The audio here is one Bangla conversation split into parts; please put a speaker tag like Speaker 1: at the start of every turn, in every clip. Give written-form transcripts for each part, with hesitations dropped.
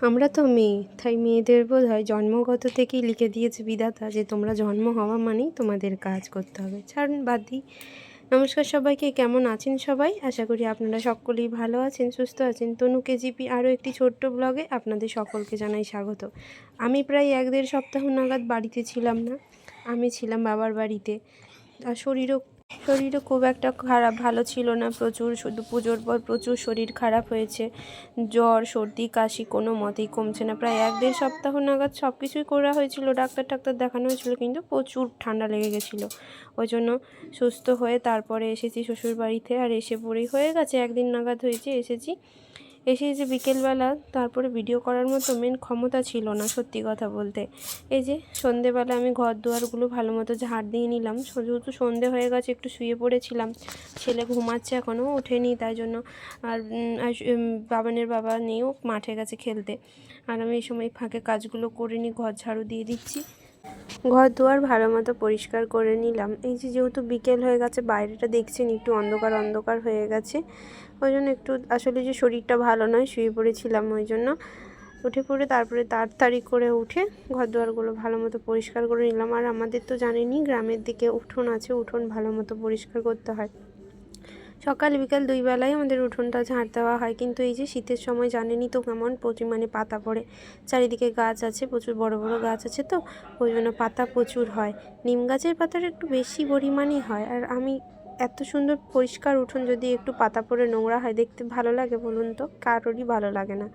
Speaker 1: আমরা তো মেয়ে, তাই মেয়েদের বোধহয় জন্মগত থেকেই লিখে দিয়েছে বিধাতা যে তোমরা জন্ম হওয়া মানেই তোমাদের কাজ করতে হবে। ছাড়ুন, বাদ দিই। নমস্কার সবাইকে, কেমন আছেন সবাই? আশা করি আপনারা সকলেই ভালো আছেন, সুস্থ আছেন। তনু কেজিপি আরও একটি ছোট্ট ব্লগে আপনাদের সকলকে জানাই স্বাগত। আমি প্রায় 1-1.5 সপ্তাহ নাগাদ বাড়িতে ছিলাম না। আমি ছিলাম বাবার বাড়িতে। আর শরীরও খুব একটা খারাপ ভালো ছিল না। শুধু পুজোর পর প্রচুর শরীর খারাপ হয়েছে। জ্বর, সর্দি, কাশি কোনো মতেই কমছে না। প্রায় 1-1.5 সপ্তাহ নাগাদ সব কিছুই করা হয়েছিল, ডাক্তার দেখানো হয়েছিল, কিন্তু প্রচুর ঠান্ডা লেগে গেছিলো। ওই জন্য সুস্থ হয়ে তারপরে এসেছি শ্বশুর বাড়িতে। আর এসে পরেই হয়ে গেছে 1 দিন নাগাদ হয়েছে এসেছি। এসে যে বিকেলবেলা তারপরে ভিডিও করার মতো মেন ক্ষমতা ছিল না, সত্যি কথা বলতে। এই যে সন্ধেবেলা আমি ঘর দুয়ারগুলো ভালো মতো ঝাড় দিয়ে নিলাম। যেহেতু সন্ধে হয়ে গেছে, একটু শুয়ে পড়েছিলাম। ছেলে ঘুমাচ্ছে, এখনও ওঠেনি, তাই জন্য। আর বাবানের বাবা নিয়েও মাঠে গেছে খেলতে। আর আমি এই সময় ফাঁকে কাজগুলো করে নিই, ঘর ঝাড়ু দিয়ে দিচ্ছি। ঘর দুয়ার ভালো মতো পরিষ্কার করে নিলাম। এই যে যেহেতু বিকেল হয়ে গেছে, বাইরেটা দেখছেন একটু অন্ধকার অন্ধকার হয়ে গেছে। ওই জন্য একটু আসলে যে শরীরটা ভালো নয়, শুয়ে পড়েছিলাম, ওই জন্য উঠে পড়ে তারপরে তাড়াতাড়ি করে উঠে ঘর দুয়ারগুলো ভালো মতো পরিষ্কার করে নিলাম। আর আমাদের তো জানেনই, গ্রামের দিকে উঠোন আছে, উঠোন ভালো মতো পরিষ্কার করতে হয়। সকাল বিকাল 2 বেলাই আমাদের উঠোনটা ঝাড় দেওয়া হয়। কিন্তু এই যে শীতের সময় জানেনই তো কেমন পরিমাণে পাতা পড়ে। চারিদিকে গাছ আছে, প্রচুর বড় বড় গাছ আছে, তো ওই জন্য পাতা প্রচুর হয়। নিম গাছের পাতাটা একটু বেশি পরিমাণেই হয়। আর আমি এত সুন্দর পরিষ্কার উঠোন যদি একটু পাতা পড়ে নোংরা হয়, দেখতে ভালো লাগে বলুন তো? কারোরই ভালো লাগে না।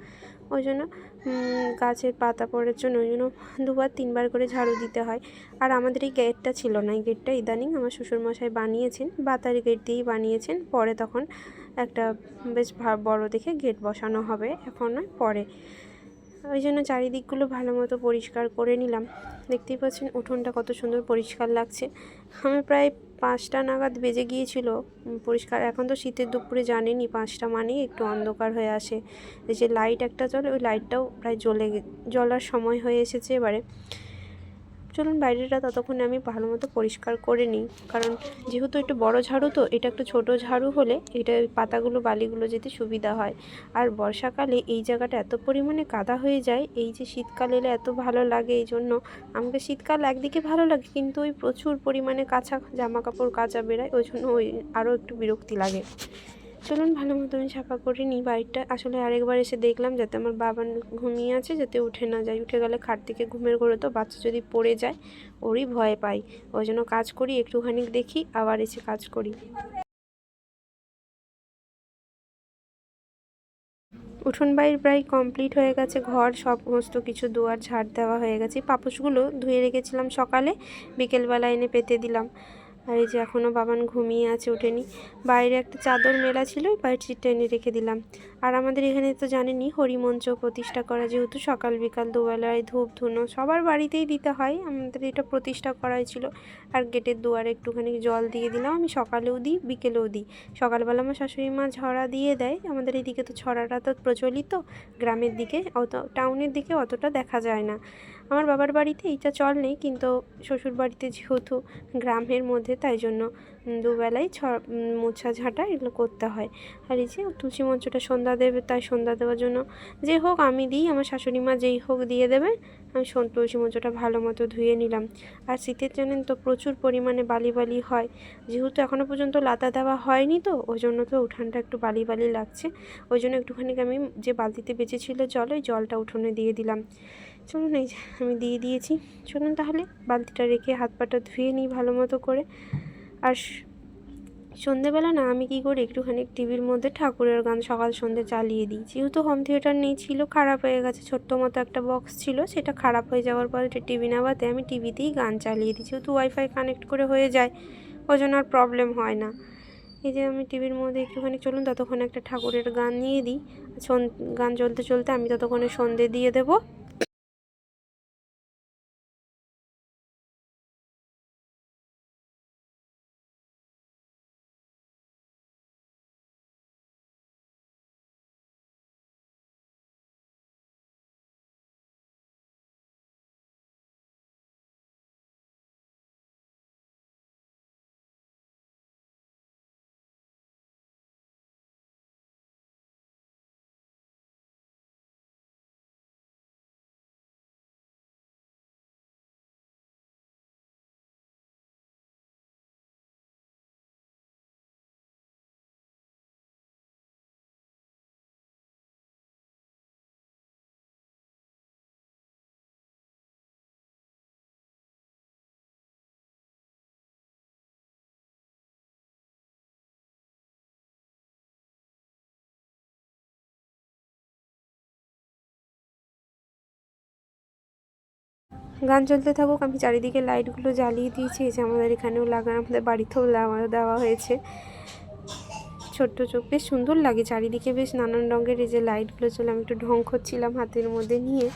Speaker 1: ওই জন্য গাছের পাতা পড়ার জন্য ওই জন্য 2-3 বার করে ঝাড়ু দিতে হয়। আর আমাদের এই গেটটা ছিল না, এই গেটটা ইদানিং আমার শ্বশুরমশাই বানিয়েছেন, বাতার গেট দিয়েই বানিয়েছেন। পরে তখন একটা বেশ বড় দেখে গেট বসানো হবে, এখন নয়, পরে। ওই জন্য চারিদিকগুলো ভালো মতো পরিষ্কার করে নিলাম। দেখতেই পাচ্ছেন উঠোনটা কত সুন্দর পরিষ্কার লাগছে। আমি প্রায় 5টা নাগাদ বেজে গিয়েছিল পরিষ্কার। এখন তো শীতের দুপুরে জানেনই, 5টা মানেই একটু অন্ধকার হয়ে আসে। এই যে লাইট একটা জ্বলে, ওই লাইটটাও প্রায় জ্বলার সময় হয়ে এসেছে এবারে। চলুন বাইরেটা ততক্ষণে আমি ভালো মতো পরিষ্কার করে নিই। কারণ যেহেতু একটু বড় ঝাড়ু, তো এটা একটু ছোট ঝাড়ু হলে এটা পাতাগুলো বালিগুলো যেতে সুবিধা হয়। আর বর্ষাকালে এই জায়গাটা এত পরিমাণে কাদা হয়ে যায়, এই যে শীতকাল এলে এত ভালো লাগে। এই জন্য আমাকে শীতকাল একদিকে ভালো লাগে, কিন্তু ওই প্রচুর পরিমাণে জামা কাপড় কাচা বেরায়, ওই জন্য ওই আরও একটু বিরক্তি লাগে। চলুন ভালো মতো আমি সাফা করে নিই বাড়িটা। আসলে আরেকবার এসে দেখলাম যাতে আমার বাবা ঘুমিয়ে আছে, যাতে উঠে না যায়। উঠে গেলে খাট থেকে ঘুমের ঘোরে তো বাচ্চা যদি পড়ে যায়, ওরই ভয় পাই। ওই জন্য কাজ করি, একটুখানি দেখি, আবার এসে কাজ করি। উঠোন বাইর প্রায় কমপ্লিট হয়ে গেছে। ঘর সমস্ত কিছু দুয়ার ঝাড় দেওয়া হয়ে গেছে। পাপোশগুলো ধুয়ে রেখেছিলাম সকালে, বিকেলবেলা এনে পেতে দিলাম। আর এই যে এখনও বাবান ঘুমিয়ে আছে, ওঠেনি। বাইরে একটা চাদর মেলা ছিল, ওই বেডশিটটা এনে রেখে দিলাম। আর আমাদের এখানে তো জানেনই হরিমঞ্চ প্রতিষ্ঠা করা, যেহেতু সকাল বিকাল দুবেলায় ধূপ ধুনো সবার বাড়িতেই দিতে হয়, আমাদের এটা প্রতিষ্ঠা করা হয়েছিল। আর গেটের দুয়ারে একটুখানি জল দিয়ে দিলাম। আমি সকালেও দিই, বিকেলেও দিই। সকালবেলা আমার শাশুড়ি মা ছড়া দিয়ে দেয়। আমাদের এইদিকে তো ছড়াটা তো প্রচলিত, গ্রামের দিকে টাউনের দিকে অতটা দেখা যায় না। আমার বাবার বাড়িতে এইটা চল নেই, কিন্তু শ্বশুর বাড়িতে যেহেতু গ্রামের মধ্যে, তাই জন্য দুবেলাই মোছা ঝাঁটা এগুলো করতে হয়। আর এই যে তুলসী মঞ্চটা সন্ধ্যা দেবে, তাই সন্ধ্যা দেওয়ার জন্য যে হোক আমি দিই, আমার শাশুড়ি মা যেই হোক দিয়ে দেবে। আমি তুলসী মঞ্চটা ভালো মতো ধুয়ে নিলাম। আর শীতের জানেন তো প্রচুর পরিমাণে বালি বালি হয়, যেহেতু এখনও পর্যন্ত লাতা দেওয়া হয়নি, তো ওই জন্য তো উঠানটা একটু বালি বালি লাগছে। ওই জন্য একটুখানি আমি যে বালতিতে বেঁচেছিল জল, ওই জলটা উঠোনে দিয়ে দিলাম। চলুন, এই যে আমি দিয়ে দিয়েছি। চলুন তাহলে বালতিটা রেখে হাত পাটা ধুয়ে নিই ভালো মতো করে। আর সন্ধেবেলা না আমি কী করি, একটুখানি টিভির মধ্যে ঠাকুরের গান সকাল সন্ধে চালিয়ে দিই। যেহেতু হোম থিয়েটার নেই, ছিল খারাপ হয়ে গেছে, ছোট্ট মতো একটা বক্স ছিল, সেটা খারাপ হয়ে যাওয়ার পরে টিভি নেওয়াতে আমি টিভিতেই গান চালিয়ে দিই। যেহেতু ওয়াইফাই কানেক্ট করে হয়ে যায়, ওই জন্য আর প্রবলেম হয় না। এই যে আমি টিভির মধ্যে একটুখানি, চলুন ততক্ষণে একটা ঠাকুরের গান নিয়ে দিই। গান চলতে চলতে আমি ততক্ষণে সন্ধে দিয়ে দেবো। গান চলতে থাকুক, আমি চারিদিকে লাইটগুলো জ্বালিয়ে দিয়েছি। এই যে আমাদের এখানেও লাগানো, আমাদের বাড়িতেও দেওয়া হয়েছে। ছোট্ট চোখ, বেশ সুন্দর লাগে চারিদিকে, বেশ নানান রঙের এই যে লাইটগুলো চলে। আমি একটু ঢং করছিলাম হাতের মধ্যে নিয়ে।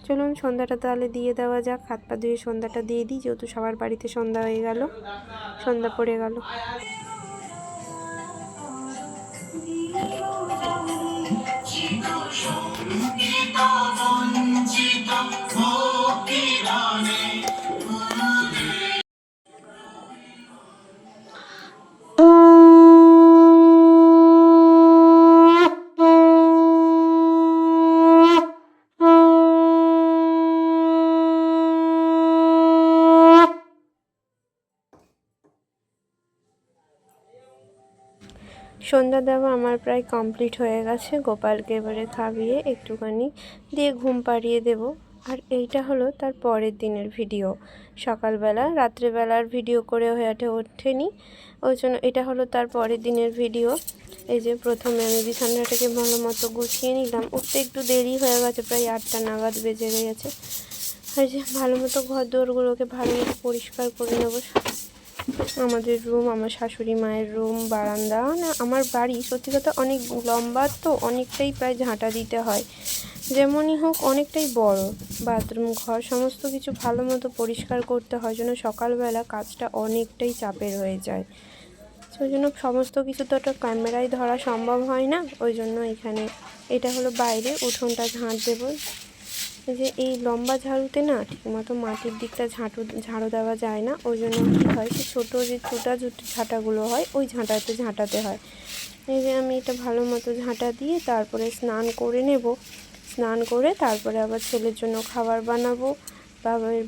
Speaker 1: চলুন সন্ধ্যাটা তাহলে দিয়ে দেওয়া যাক। হাত পা ধুয়ে সন্ধ্যাটা দিয়ে দিই, যেহেতু সবার বাড়িতে সন্ধ্যা হয়ে গেল, সন্ধ্যা পড়ে গেল। সন্ধ্যা দেওয়া আমার প্রায় কমপ্লিট হয়ে গেছে। গোপালকে এবারে খাইয়ে একটুখানি দিয়ে ঘুম পাড়িয়ে দেব। আর এইটা হলো তার পরের দিনের ভিডিও। সকালবেলা রাত্রেবেলার ভিডিও করে হয়ে ওঠেনি, ওই জন্য এটা হলো তার পরের দিনের ভিডিও। এই যে প্রথমে আমি বিছানাটাকে ভালো মতো গুছিয়ে নিলাম। উঠতে একটু দেরি হয়ে গেছে, প্রায় 8টা নাগাদ বেজে গেছে। আর যে ভালো মতো ঘর দোরগুলোকে ভালো মতো পরিষ্কার করে নেব। আমাদের রুম, আমার শাশুড়ি মায়ের রুম, বারান্দা, না আমার বাড়ি সত্যি কথা অনেক লম্বা, তো অনেকটাই প্রায় ঝাঁটা দিতে হয়। যেমনই হোক অনেকটাই বড় বাথরুম, ঘর, সমস্ত কিছু ভালো মতো পরিষ্কার করতে হয়, জন্য সকালবেলা কাজটা অনেকটাই চাপের হয়ে যায়। ওই জন্য সমস্ত কিছু তো একটা ক্যামেরায় ধরা সম্ভব হয় না, ওই জন্য এখানে এটা হলো বাইরে উঠোনটা ঝাঁট দেবো। যে এই লম্বা ঝাড়ুতে না ঠিকমতো মাটির দিকটা ঝাড়ু দেওয়া যায় না, ওই জন্য কী হয়, যে ছোটো যে ছোটা ঝাঁটাগুলো হয় ওই ঝাঁটাতে হয়। এই যে আমি এটা ভালো মতো ঝাঁটা দিয়ে তারপরে স্নান করে নেব। স্নান করে তারপরে আবার ছেলের জন্য খাবার বানাবো,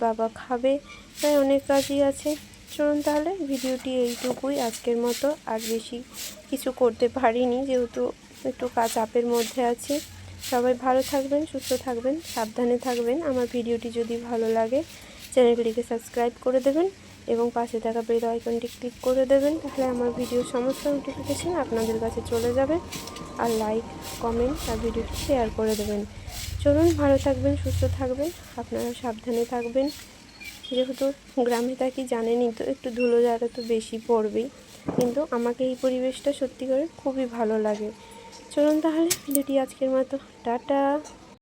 Speaker 1: বাবা খাবে, তাই অনেক কাজই আছে। চলুন তাহলে ভিডিওটি এইটুকুই আজকের মতো, আর বেশি কিছু করতে পারিনি যেহেতু একটু চাপের মধ্যে আছি। সবাই ভালো থাকবেন, সুস্থ থাকবেন, সাবধানে থাকবেন। আমার ভিডিওটি যদি ভালো লাগে চ্যানেলটিকে সাবস্ক্রাইব করে দেবেন এবং পাশে থাকা বেল আইকনটি ক্লিক করে দেবেন, তাহলে আমার ভিডিওর সমস্ত নোটিফিকেশান আপনাদের কাছে চলে যাবে। আর লাইক, কমেন্ট আর ভিডিওটি শেয়ার করে দেবেন। চলুন ভালো থাকবেন, সুস্থ থাকবেন, আপনারা সাবধানে থাকবেন। যেহেতু গ্রামে থাকি জানেনই তো, একটু ধুলো ঝাড়া তো বেশি পড়বেই, কিন্তু আমাকে এই পরিবেশটা সত্যি করে খুবই ভালো লাগে। চলুন তাহলে ভিডিওটি আজকের মতো টাটা।